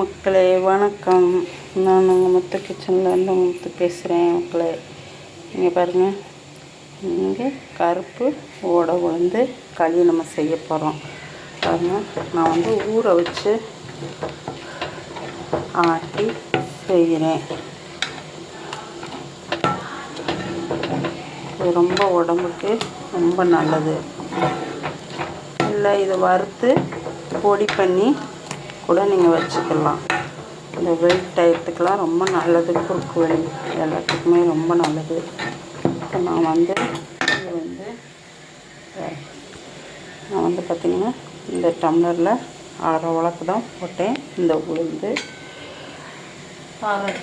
மக்களே வணக்கம். நான் உங்கள் முத்து கிச்சன்லேருந்து முத்து பேசுகிறேன் மக்களே. இங்கே பாருங்கள், இங்கே கருப்பு ஓடை உளுந்து களி நம்ம செய்ய போகிறோம். பாருங்கள், நான் வந்து ஊற வச்சு ஆட்டி செய்கிறேன். இது ரொம்ப உடம்புக்கு ரொம்ப நல்லது. இல்லை இதை வறுத்து பொடி பண்ணி கூட நீங்கள் வச்சுக்கலாம். இந்த வெயிட் டயத்துக்கெலாம் ரொம்ப நல்லது. குறுக்கு வலி எல்லாத்துக்குமே ரொம்ப நல்லது. இப்போ நான் வந்து பார்த்திங்கன்னா இந்த டம்ளரில் அரை உலக்கு தான் போட்டேன். இந்த உளுந்து அரை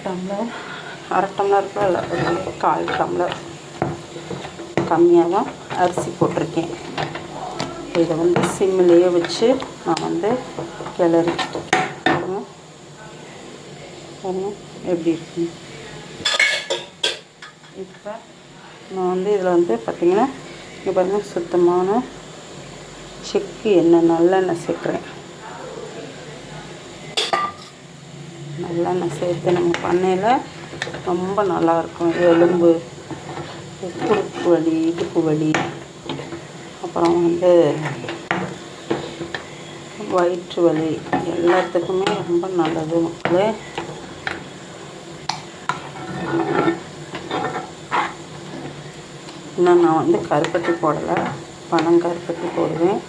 டம்ளருக்கு இல்லை, 1/4 டம்ளர் கம்மியாக தான் அரிசி போட்டிருக்கேன். இதை வந்து சிம்மிலேயே வச்சு நான் வந்து கிளறி பாருங்க எப்படி இருக்கு. இப்போ நான் வந்து இதில் வந்து பார்த்திங்கன்னா இங்கே பாருங்கள், சுத்தமான செக்கு எண்ணெய் நல்லெண்ணெய் சேர்க்குறேன். நல்லெண்ணெய் சேர்த்து நம்ம பண்ணையில் ரொம்ப நல்லாயிருக்கும். எலும்பு, குறுக்கு வலி, இடுப்பு வலி, அப்புறம் வந்து வயிற்று வலி எல்லாத்துக்குமே ரொம்ப நல்லது மக்களே. இன்னும் நான் வந்து கருப்பட்டி போடலை, பனங்கருப்பட்டி போடுவேன்.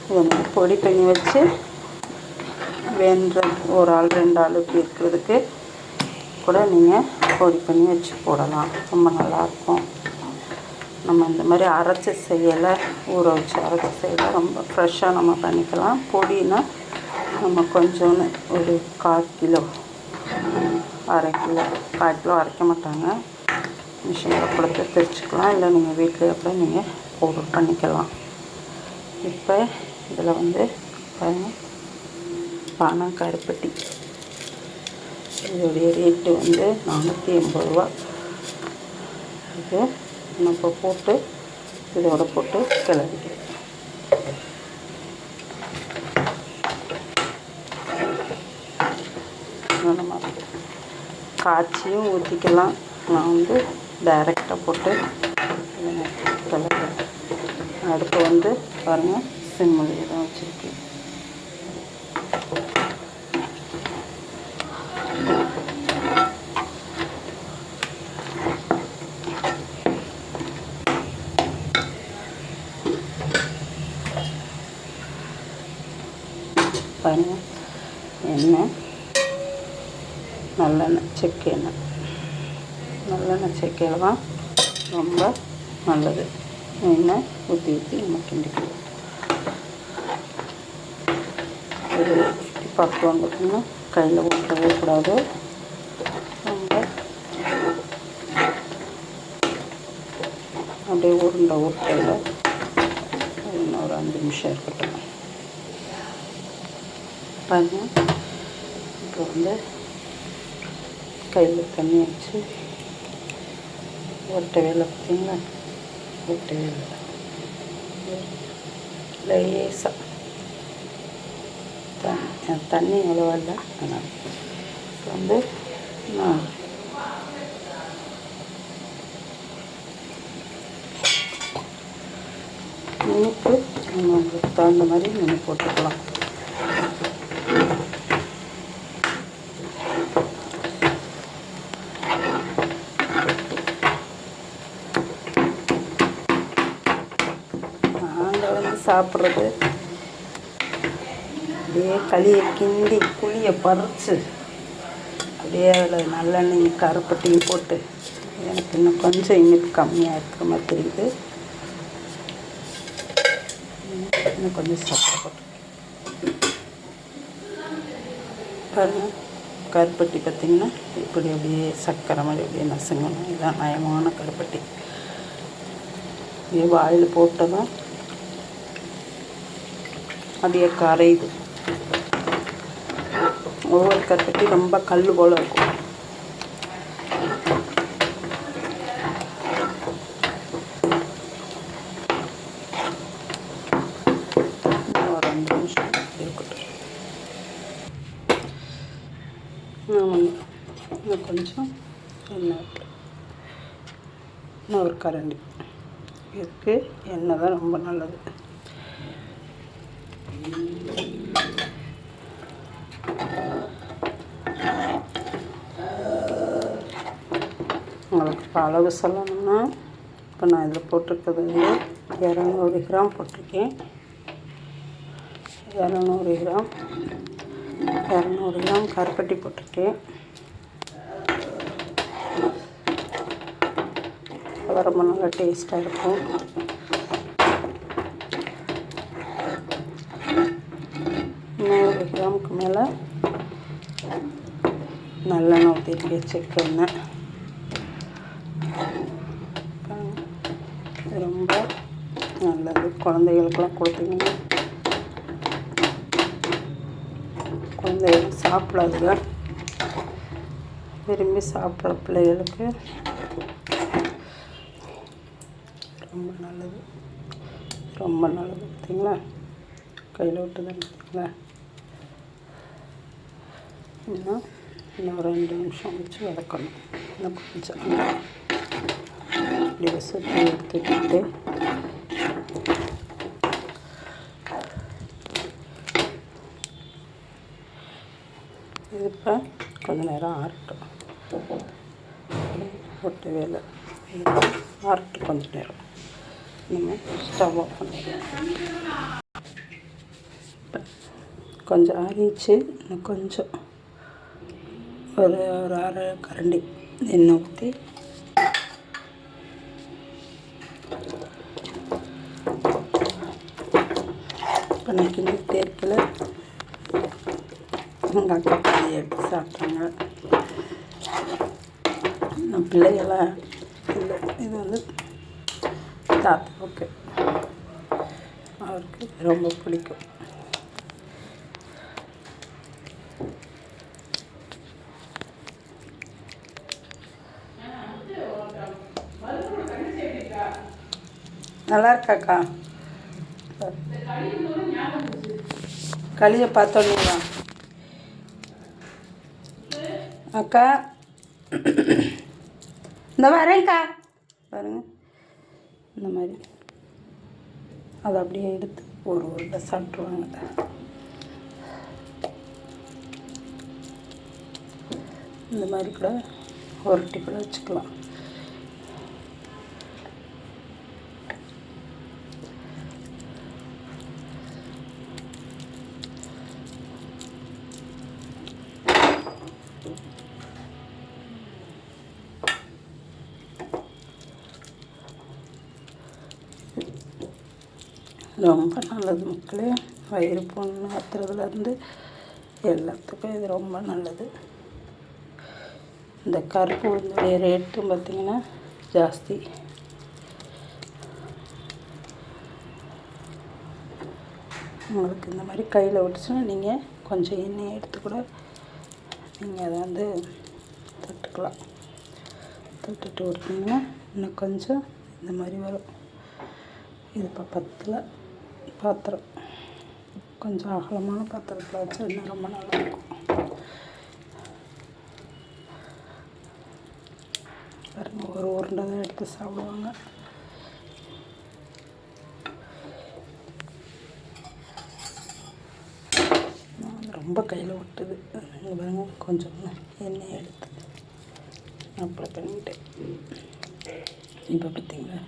இதை வந்து பொடி பண்ணி வச்சு வேண்ட ஒரு ஆள் 2 ஆளுக்கு இருக்கிறதுக்கு கூட நீங்கள் பொடி பண்ணி வச்சு போடலாம். ரொம்ப நல்லாயிருக்கும். நம்ம இந்த மாதிரி அரைச்சி செய்யலை, ஊற வச்சு அரைச்சி செய்யலை, ரொம்ப ஃப்ரெஷ்ஷாக நம்ம பண்ணிக்கலாம். பொடினா நம்ம கொஞ்சோன்னு ஒரு 1/4 கிலோ, அரை கிலோ, 1/4 கிலோ அரைக்க மாட்டாங்க. மிஷினில் கொடுத்து திரிச்சிக்கலாம். இல்லை நீங்கள் வீட்டில் கூட நீங்கள் பவுடர் பண்ணிக்கலாம். இப்போ இதில் வந்து பாருங்கள், பனங்கருப்பட்டி இதோடைய ரேட்டு வந்து 480 ரூபா. இது நான் இப்போ போட்டு இதோட போட்டு கிளறிக்கிறேன். நம்ம காய்ச்சியும் ஊற்றிக்கலாம். நான் வந்து டைரெக்டாக போட்டு கிளறேன். அடுப்பு வந்து பாருங்கள், சிம்மிலே தான் வச்சுருக்கேன். பாருங்கள், எண்ணெய் நல்லெண்ணெய், செக்கு எண்ணெய், நல்லெண்ணெய் செக்கையில் தான் ரொம்ப நல்லது. எண்ணெய் ஊற்றி நம்ம கிண்டிக்கலாம். ஒரு பக்குவம் பார்த்திங்கன்னா கையில் ஊற்றவே கூடாது. ரொம்ப அப்படியே உருண்டையில் இன்னும் ஒரு 5 நிமிஷம் இருக்கட்டும். பாருங்கள், இப்போ வந்து கையில் தண்ணி வச்சு ஒட்டவே இல்லை. பார்த்திங்களா, ஒட்டவே இல்லை, லேசாக தண்ணி எவ்வளோ இல்லை. அதனால் இப்போ வந்து நான் இனிப்பு உங்களுக்கு தகுந்த மாதிரி நீங்கள் போட்டுக்கலாம். நாங்கள் வந்து சாப்பிட்றது அப்படியே களியை கிண்டி புளியை பறித்து அப்படியே அதில் நல்லெண்ணெய் கருப்பட்டியும் போட்டு, எனக்கு இன்னும் கொஞ்சம் இனிப்பு கம்மியாக இருக்கிற மாதிரி தெரியுது. இன்னும் கொஞ்சம் சக்கரை போட்டு பாருங்கள். கருப்பட்டி பார்த்திங்கன்னா இப்படி அப்படியே சக்கரை மாதிரி அப்படியே நசுங்கணும். இதுதான் நயமான கருப்பட்டி. இதே வாயில் போட்டதும் அப்படியே கரையுது. ஒவ்வொரு கருப்பட்டி ரொம்ப கல் போல் இருக்கும். ஒரு 5 இன்னும் கொஞ்சம் எண்ணெய் இன்னும் ஒரு கரண்டி. இதுக்கு எண்ணெய் தான் ரொம்ப நல்லது. உங்களுக்கு இப்போ அளவு சொல்லணும்னா, இப்போ நான் இதில் போட்டிருக்கிறது வந்து 200 கிராம் போட்டிருக்கேன். 200 கிராம் கருப்பட்டி போட்டிருக்கேன். அது ரொம்ப நல்லா டேஸ்ட்டாக இருக்கும். 100 கிராமுக்கு மேலே நல்லெண்ணெய் ஊற்றிருக்கேன், செக்கெண்ணெய். ரொம்ப நல்லது. குழந்தைகளுக்கெல்லாம் கொடுத்தீங்கன்னா குழந்தைகள் சாப்பிடாதுங்க. விரும்பி சாப்பிட்ற பிள்ளைகளுக்கு ரொம்ப நல்லது. ரொம்ப நல்லது. பார்த்தீங்களா, கையில் விட்டு தான் பார்த்தீங்களா. இன்னும் 2 நிமிஷம் வச்சு வதக்கணும். இன்னும் கொஞ்சம் இப்படி சுற்றி எடுத்துக்கிட்டு இது இப்போ கொஞ்சம் நேரம் ஆறட்டும். ஒட்டு வேலை ஆறட்டும் கொஞ்சம் நேரம். நம்ம ஸ்டவ் ஆஃப் பண்ணிடலாம். கொஞ்சம் ஆறிச்சு. இன்னும் கொஞ்சம் ஒரு 1/2 கரண்டி எண்ணெய் ஊற்றி இப்போ நான் கிண்டிகிட்டே இருக்கல. எங்கள் அக்கா பாதி எடுத்து சாப்பிட்டாங்க. நம்ம பிள்ளைகளாம் இல்லை, இது வந்து தாத்தாவுக்கு, அவருக்கு ரொம்ப பிடிக்கும். நல்லா இருக்காக்கா? களியை பார்த்தோன்னீங்களா அக்கா? இந்த வரேங்க்கா பாருங்க. இந்த மாதிரி அதை அப்படியே எடுத்து ஒரு உருண்டை சாப்பிட்ருவாங்க. இந்த மாதிரி கூட உருட்டி கூட வச்சுக்கலாம். ரொம்ப நல்லது மக்களே. வயிறு புண்ணு ஆத்துறதுலேருந்து எல்லாத்துக்கும் இது ரொம்ப நல்லது. இந்த கருப்பு உளுந்துடைய ரேட்டும் பார்த்திங்கன்னா ஜாஸ்தி. உங்களுக்கு இந்த மாதிரி கையில் விட்டுச்சுன்னா நீங்கள் கொஞ்சம் எண்ணெயை எடுத்து கூட நீங்கள் அதை வந்து தொட்டுக்கலாம். தொட்டுட்டு விட்டிங்கன்னா இன்னும் கொஞ்சம் இந்த மாதிரி வரும். இது இப்போ பத்தில் பாத்திரம், கொஞ்சம் அகலமான பாத்திரத்தில் வச்சு இன்னும் ரொம்ப நல்லாயிருக்கும். பாருங்க, ஒரு உருண்டை தான் எடுத்து சாப்பிடுவாங்க. ரொம்ப கையில் விட்டுது. பாருங்க, கொஞ்சம் எண்ணெய் எடுத்து அப்ளை பண்ணிட்டேன். இப்போ பார்த்தீங்களா,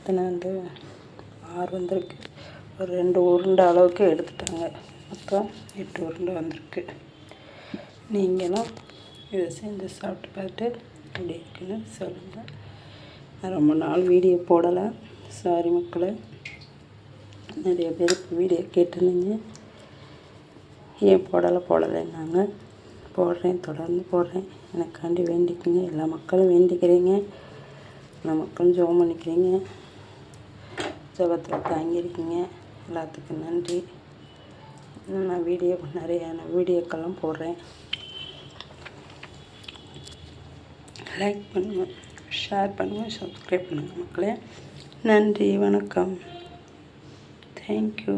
வந்து 6 வந்திருக்கு. ஒரு 2 உருண்டை அளவுக்கு எடுத்துட்டாங்க. மொத்தம் 8 உருண்டை வந்திருக்கு. நீங்களும் இதை செஞ்சு சாப்பிட்டு பார்த்துட்டு எப்படி இருக்குன்னு சொல்லுங்கள். நான் ரொம்ப நாள் வீடியோ போடலை, சாரி மக்களே. நிறைய பேர் வீடியோ கேட்டிருந்தீங்க, ஏன் போடலைன்னாங்க. போடுறேன், தொடர்ந்து போடுறேன். எனக்காண்டி வேண்டிக்குங்க. எல்லா மக்களும் வேண்டிக்கிறீங்க, எல்லா மக்களும் ஜெபம் பண்ணிக்கிறீங்க. ஜபத்தில் தாங்கியிருக்கீங்க. எல்லாத்துக்கும் நன்றி. நான் நிறைய வீடியோக்கெல்லாம் போடுறேன். லைக் பண்ணுங்கள், ஷேர் பண்ணுங்கள், சப்ஸ்கிரைப் பண்ணுங்கள் மக்களே. நன்றி, வணக்கம், தேங்க்யூ.